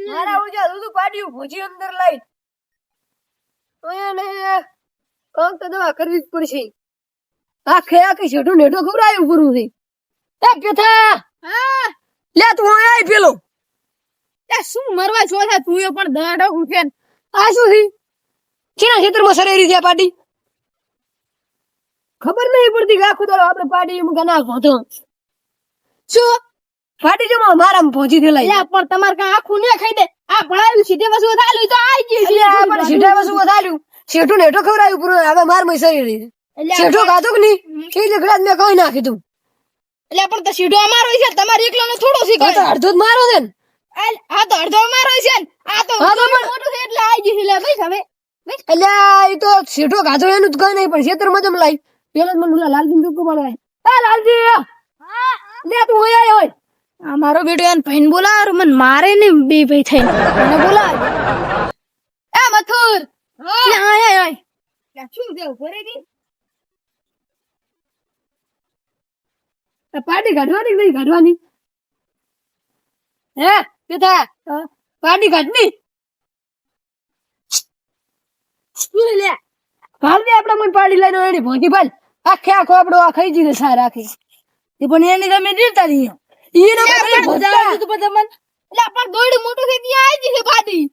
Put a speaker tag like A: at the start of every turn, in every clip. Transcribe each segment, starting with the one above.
A: મારા ઓજા દૂધ પાડ્યું ભોજી અંદર લઈ ઓયાને કોણ તો દવા કરવી જ પડશે આખે છેઠું નેઠો ખવડાયું પૂરું છે એ પેથા
B: હા
A: લે તું આય પેલો
B: એ શું મરવા છો છે તું એ પણ દાડો ઉઠે
A: આ શું છે કેના ખેતરમાં સરેરી છે પાડી ખબર નહીં પડતી કે આખું તો આપણે પાડી એમ ગના ભોતો
B: શું
A: પાડી જો મારા પહોંચી થેલા
B: લે પણ તમાર કા આખું ને ખાઈ દે આ ભણાયું સીધે વસુ થાલું તો આઈ ગઈ
A: એટલે આ પણ સીધા વસુ વધાર્યું શેઠું નેઠો ખવડાયું પૂરું હવે માર મય સરેરી શેઠો ખાધું કે નહીં એ જગડાત મેં કઈ નાખી તું
B: એટલે પણ તો સીધો અમારો છે તમાર એકલો નો થોડો છે
A: તો અડધો જ મારો છે ને
B: આ તો અડધો અમારો છે આ તો મોટું છે એટલે આઈ ગઈ લે ભાઈ હવે
A: એટલે એ તો શેઠો ખાધો એનું કઈ નહીં પણ ખેતરમાં જમ લાઈ પેલો જ મને લાલજી ચૂકવું પડે એ લાલજી લે તું હોય હોય
B: અમારો બેટો એને ભાઈને બોલાવ મને મારે ને બે ભાઈ થઈને મને બોલાવ એ મથુર આય આય
A: શું છે ઉભરે ગઈ પાર્ટી કાઢવાની નહીં કાઢવાની હે કેતા પાર્ટી કાઢની શું લે ભાલ દે આપણે મને પાર્ટી લઈને એની ભોજી ભાલ આખે આખો આપણો આ ખાઈ જીને સા રાખી એ પણ એની તમે દેતા નહીં ઈને મને ભોજા તું પણ તમને
B: એટલે આપણ દોડું મોટું છે ત્યાં આવી જશે પાર્ટી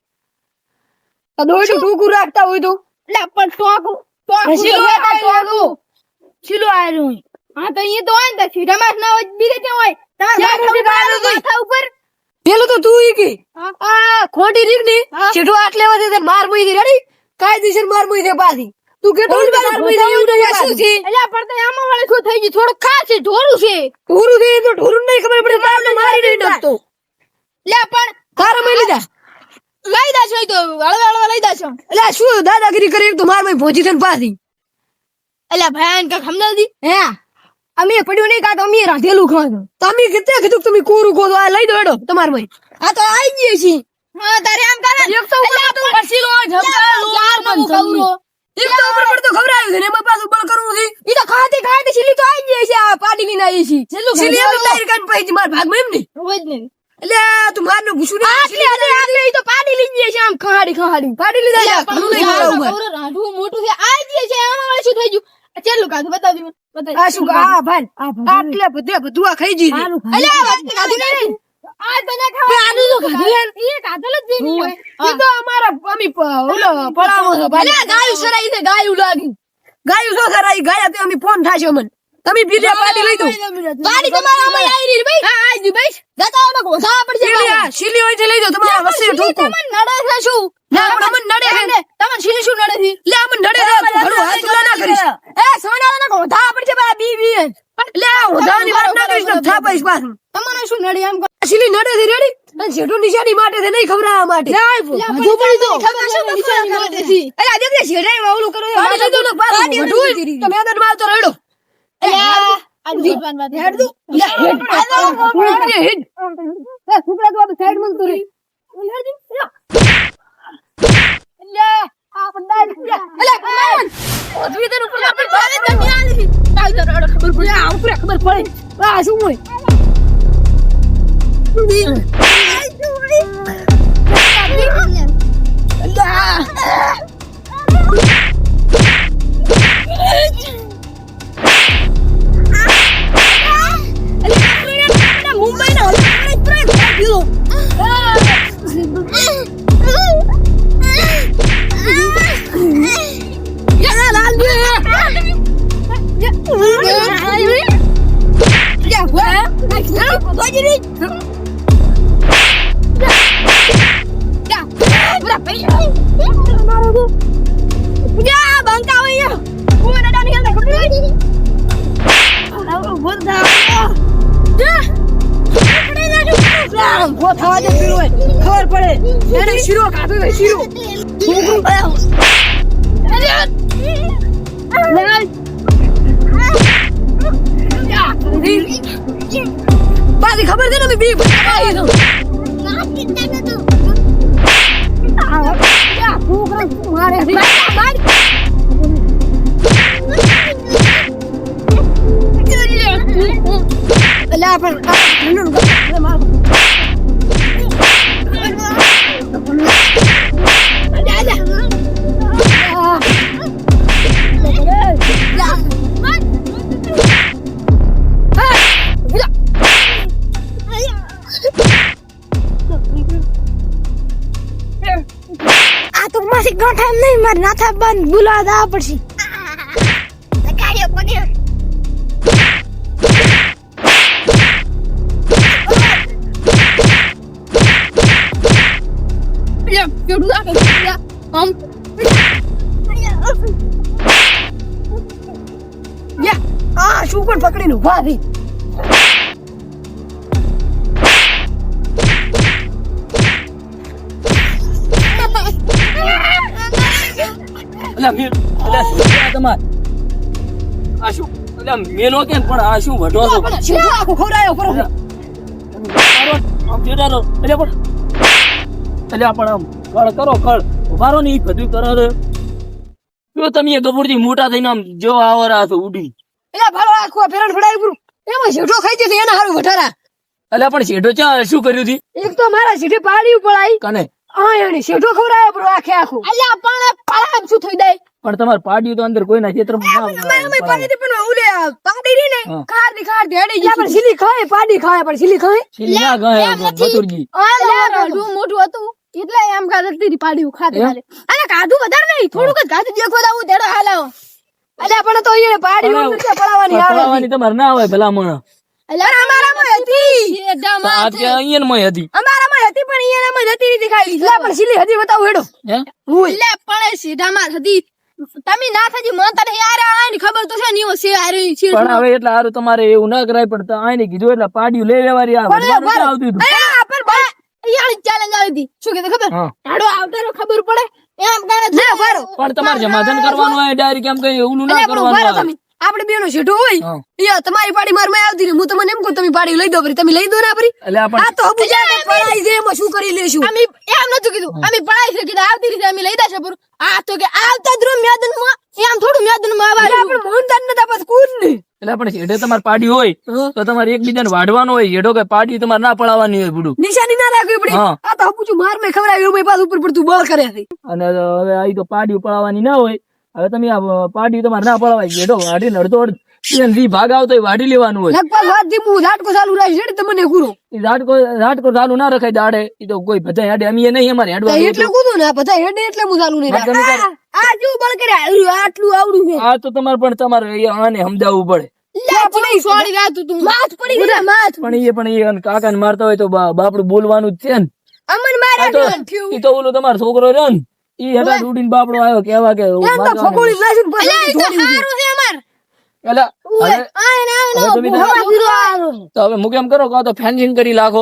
A: તો દોડું ટૂંકું રાખતા હોય તો
B: એટલે પણ ટોકું
A: ચીલો આયરું
B: હા તો એ તો હોય ને સીધા માસ ના હોય બીજે ક્યાં હોય તમારા માથા ઉપર
A: પેલું તો તું ઈ કે આ ખોટી રીક ની છેઠો આટલે વધે તે માર મુઈ દે રેડી કાયદેસર માર મુઈ દે પાછી તું કેટલું માર મુઈ દે એવું તો શું છે
B: એટલે પણ તો આમાં વાળે શું થઈ ગયું થોડું ખાસ છે ઢોરું છે
A: તો ઢોરું નહીં ખબર પડે તારને મારી નહીં નાખતો
B: લે પણ
A: તારે મેં લીધા
B: લઈ દાશો તો હળવા લઈ દાશો
A: એટલે શું દાદાગીરી કરી તો માર મય પહોંચી થઈને પાછી
B: એટલે ભયાન કા સમજાવતી
A: હે અમે પડ્યું નહીં કાતો અમે રાધેલું ખાવાનું તમે કેતે કીધું તમે કોરું કોદો આ લઈ દો એડો તમાર મય આ તો આઈ ગઈ છે
B: હા તારે આમ કરે
A: એક તો ઉપર તો પરસીલો ઝમકા ચાર મન ખવરો એક તો ઉપર પડતો ખવરાયું છે ને એમાં પાછું બળ કરવું છે ઈ તો ખાતી સીલી તો આઈ ગઈ છે આ પાડી ની નાઈ છે સીલી એમ ડાયર કાન પઈ માર ભાગમાં એમ નહીં
B: રોજ ને
A: એટલે તું માર નો ભૂસું નહીં
B: આટલે ઈ તો પાડી લઈ ગઈ છે આમ ખાડી
A: પાડી લીધા જા હું નહીં ખવરાવું
B: ખવરો રાઢું મોટું છે આઈ ગઈ છે આમાં વાળે શું થઈ ગયું ચેલું કાધું બતાવજો મને
A: આ શું આ ભાઈ આટલે બધું આ ખાઈ જી
B: અલે આ વાત કાધું નહીં આ તને ખાવા
A: આનું તો ખાધું યાર
B: એ કાધું જ નહીં હોય
A: ઈ તો અમારા અમી ઓલો પડાવો છે ભાઈ ગાયું સરાઈ છે ગાયું લાગી ગાયું સો સરાઈ ગાયા તે અમી ફોન થાશો મન તમે બીલે પાડી લઈ દો
B: પાડી તમારા માં આવી રહી ભાઈ હા આઈ જી ભાઈ જતા અમે ગોસા પડશે
A: શીલી હોય છે લઈ દો તમારા વસે ઠોકો
B: તમને નડે છે શું
A: ના મને નડે છે
B: તમને શીલી શું નડે છે
A: લે મને નડે છે ઘણું હાથ ના કરીશ
B: એ સોના ના ગોધા પડશે બા બી
A: લે ઓધાની વાત ના કરીશ તો થાપાઈશ પાછું
B: તમને શું નડે એમ
A: શીલી નડે છે રેડી અને જેઠું નિશાની માટે છે નહીં ખવરાવા માટે
B: હજુ પડી તો ખબર શું નિશાની માટે છે
A: અલા દેખે શેડાઈ ઓલું કરો પાડી દો ને પાડી ઢૂલ તો મેદાન માર તો રેડો
B: આ દીવાન વાત હેડ દો
A: હેડ સુકરા તો આપણે સાઈડ માં તો રે લે આ બંદા અલે કોણ ઓધવી દે ઉપર આપણે બારે જમી આલી તાલ તો રેડો ખબર પડે આ ઉપર ખબર પડે આ શું હોય ખબર પડે એને શીરો ખાધો છે શીરો બાકી ખબર છે ને મેં બી ખાઈ દઉં મારે અલ્યા પણ
B: પછી ગોઠા નહીં મારે નાથા બંધ બોલાવા જવા પડશે
A: લગાડ્યો પગે
B: કેવું લાગે આમ
A: શું પણ પકડીને ઉભા રહી
C: અલા મેલ અલા શું છે આ તમાર આ શું અલા મેલો કેમ પણ આ શું વઢો છો
A: શું આખું ખવડાયો કરો
C: આમ જેડારો અલ્યા પણ અલ્યા પણ આમ કળ કરો કળ ઉભારો ને ઈ બધું કરો છો જો તમે ગબુરજી મોટા થઈને આમ જો આવરા છો ઉડી
A: એટલે ભાડો આખું ફેરણ ફડાયું પૂરું એમાં શેઠો ખાઈ જશે એના હારું વઠારા
C: અલ્યા પણ શેઠો ચા શું કર્યું હતી
A: એક તો મારા શેઠે પાડી પડાઈ
C: કને
A: એને શેઠો ખવડાયો પૂરો આખે આખું
B: અલ્યા પણ પાળામ શું થઈ જાય
C: પણ તમાર પાડ્યું તો અંદર કોઈના ક્ષેત્રમાં
A: અમે પાડી થી પણ ઓલે પાડી રી ને
C: હા.
A: ખાર ની ખાર ધેડી ગયા પણ સીલી ખાય પાડી ખાય પણ સીલી ખાય
C: શીલી ના ગયા બતુરજી
B: મોટું હતું એટલે એમ ખાતી પાડ્યું ખાતે
C: એમ?
B: ખાતે અને કાધું વધારે નહીં થોડુંક જ કાધું દેખો દાવું તેડો હાલાવો
A: અલ્યા પણ તો એને પાડી ઉતરશે પડાવવાની આવે
C: પડાવવાની તમારે ના આવે ભલામણ
B: અલ્યા અમારામાં હતી
C: તો આ કે અહીંયા મય હતી
A: અમારામાં હતી પણ એનામાં જતી રીતે ખાઈ લીધી પણ સીલી હજી બતાવું હેડો
C: હે
B: એટલે પણ સીધામાં હતી તમે ના થજી મન તને યાર આની ખબર તો છે ની છે યાર
C: પણ હવે એટલે હારું તમારે એવું ના કરાય પણ આને કીધું એટલે પાડ્યું લઈ લેવાની આ વધવાનું ક્યાં આવતું હતું?
B: યાર ચેલેન્જ આવી હતી શું કીધું ખબર
C: હા.
B: હાડો આવતારો ખબર પડે એમ કાણે
C: પણ તમારે સમાધાન કરવાનું હોય ડાયરેક્ટ એમ કઈ ઓલું ના કરવાનું આવે.
A: આપણે બેનો શેઠો હોય
C: હા.
A: યા તમારી પાડી માર માં આવતી ને હું તમને એમ કહું તમે પાડી લઈ દો પરી તમે લઈ દો ના પરી
C: એટલે આ પણ
A: આ તો હબુજા પડાઈ છે એમાં શું કરી લેશું
B: અમે એમ નતું કીધું અમે પડાઈ છે કીધું આવતી રીતે અમે લઈ દેશે પૂરું આ તો કે આવતા જ રૂમ મેદાનમાં એમ થોડું મેદાનમાં આવવાનું
A: આપણે મોહનદાન નતા પાસ કુદ ને
C: એટલે પણ શેઠે તમારે પાડી હોય તો તમારે એકબીજાને વાઢવાનું હોય શેઠો કે પાડી તમારે ના પડાવવાની હોય બધું
A: નિશાની ના રાખવી પડી
C: હા.
A: આ તો હબુજુ માર મેં ખવડાવ્યું ભાઈ પાસ ઉપર પડતું બળ કરે છે
C: અને હવે આ તો પાડી પડાવવાની ના હોય હવે તમે આ પાડી તમારે ના પડાવાય શેઠો વાઢીને અડધો અડધ જી ભાગ આવતો હોય વાઢી લેવાનું હોય
A: લગભગ વાત થી હું ઝાટકો ચાલુ રાખી છે તમને કુરો
C: ઈ ઝાટકો ચાલુ ના રખાય દાડે ઈ તો કોઈ બધા હેડે અમે નહીં અમારે હેડવા
A: એટલે કૂદું ને આ બધા હેડે એટલે હું ચાલુ નહીં
C: હા, તમે તાર-
A: આ શું બળ કરે આટલું આવડું છે
C: આ તો તમારે પણ તમારે આને સમજાવવું પડે
B: સોરી રાતું તું
A: માથ પડી ગઈ માથ
C: પણ એ કાકાને મારતા હોય તો બાપડું બોલવાનું જ છે ને
A: અમન
C: આ
A: માર્યા
C: તો
A: થયું
C: ઈ તો ઓલો તમારો છોકરો રહ્યો ને ઈ હેડા ઉડીને બાપડો આવ્યો કેવા કે
A: એમ તો
C: મારવાનો.
A: ફગોળી નાખીને પછી
B: સારું છે અમાર
C: એલા, હવે તમે તો હવે હું કેમ કરો કાં તો ફેન્સિંગ કરી લાખો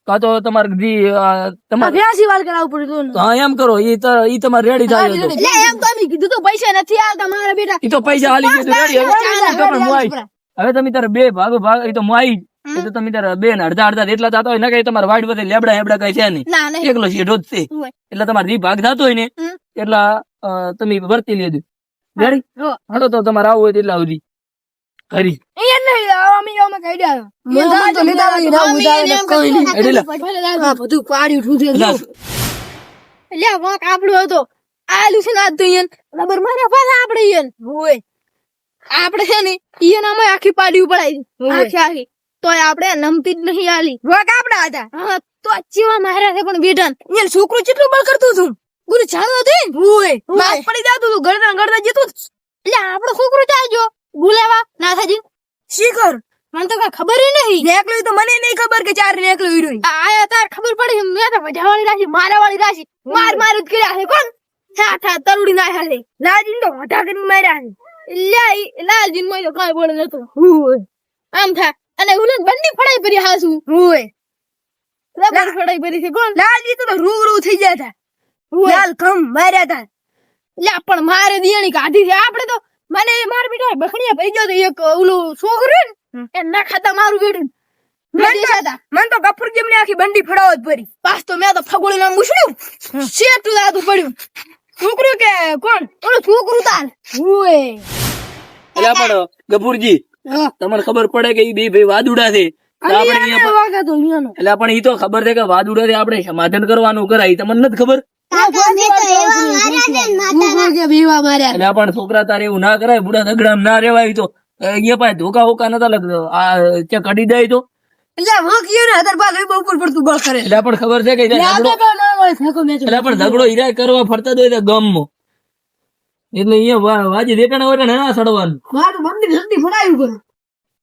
C: કાં તો તમારે તમારે
A: અભ્યાસી વાલ કરાવવું પડ્યું હતું
C: હા એમ કરો ઈ તમારે રેડી થાય તો
B: એટલે એમ તો અમે કીધું તો પૈસા નથી આલતા મારા બેટા
C: ઈ તો પૈસા હાલી ગયું રેડી હવે હું આવી. હવે તમે તારે બે ભાગ એ તો હું આવી એ તો તમે તારે બે ને અડધા અડધા એટલા થતા હોય ને કઈ તમારે વાડ બધે લેબડા હેબડા કઈ છે નહીં
B: ના નહીં
C: એકલો શેઠો જ છે
B: હોય.
C: એટલે તમારે જે ભાગ થતો હોય ને
B: હમ.
C: એટલા તમે વર્તી લેજો રેડી
B: હો.
C: હાલો તો તમારે આવું હોય તો એટલા સુધી કરી
A: બધું પાડ્યું ઠૂઠે
C: એટલે
B: એટલે વાંક આપણું હતો આલું છે ને આ તો ઈયન બરાબર માર્યા પાછા આપણે ઈયન હોય આપણે છે ને ઈયન અમે આખી પાડી પડાઈ આખી આખી તોય આપણે નમતી જ નહીં આલી
A: વાક આપડા હતા
B: હા તો ચીવા માર્યા છે પણ બેટન
A: અહીંયા છોકરો કેટલું બળ કરતું હતું
B: ગુરુ ચાલો હતી
A: ઓય માથ પડી જતું હતું ગરદા ગરદા જતું
B: એટલે આપણો છોકરો ચાલજો ગુલેવા ના થાજી
A: શીખર
B: મને તો કઈ ખબર નહીં
A: એકલું તો મને નહીં ખબર કે ચાર ને એકલું હીરો
B: આયા તાર ખબર પડી મેં તો વજાવાળી રાશી મારાવાળી રાશી માર જ કર્યા છે કોણ થા તરુડી નાખ્યા છે
A: લાજીન તો મોટા કરી માર્યા
B: લાલજીન માં તો કઈ બોલે નતું
A: ઓય
B: આમ થા અને ઉલન બંડી ફડાઈ પરી હાસુ
A: ઓય
B: રબર ફડાઈ પરી છે કોણ
A: લાલજી તો રૂ થઈ ગયા હતા લાલ ખમ માર્યા હતા
B: લ્યા પણ મારે દિયાણી કાઢી છે આપણે તો મને માર બેટા બખણિયા પડી ગયો તો એક ઓલું છોકરો ને એ ના ખાતા મારું બેટું
A: મન તો ગફુર જેમને આખી બંડી ફડાવો જ પડી
B: પાસ તો મેં તો ફગોળી નામ મુછડ્યું શેઠું દાદુ પડ્યું
A: છોકરું કે કોણ
B: ઓલું છોકરું તાર
A: ઓય
C: એટલે પણ ગફુરજી તમને ખબર પડે કે ઈ બે ભાઈ વાદુડા છે તો આપણે અહીંયા પણ-
A: વાગા તો લિયાનો
C: એટલે પણ ઈ તો ખબર છે કે વાદુડા છે આપણે સમાધાન કરવાનું કરાય તમને નથી ખબર
A: બીવા માર્યા
C: એટલે પણ છોકરા તારે એવું ના કરાય બુડા દગડામ ના રેવાય તો અહીંયા પાસે ધોકા વોકા નતા લગતો આ ત્યાં કઢી જાય તો
A: એટલે વાંક ઈયો ને હજાર બાદ બહુ ઉપર પડતું બળ કરે
C: એટલે પણ ખબર છે કે
A: એટલે આ
C: ઝઘડો
A: તો કાં ના મળે ફેંકો મેચો.
C: એટલે પણ ઝઘડો હીરા કરવા ફરતા જ હોય છે ગામમાં એટલે અહીંયા વાજી દેટાણા હોય ને ના સડવાનું
A: મારું મંદિર જલ્દી ભરાયું કરું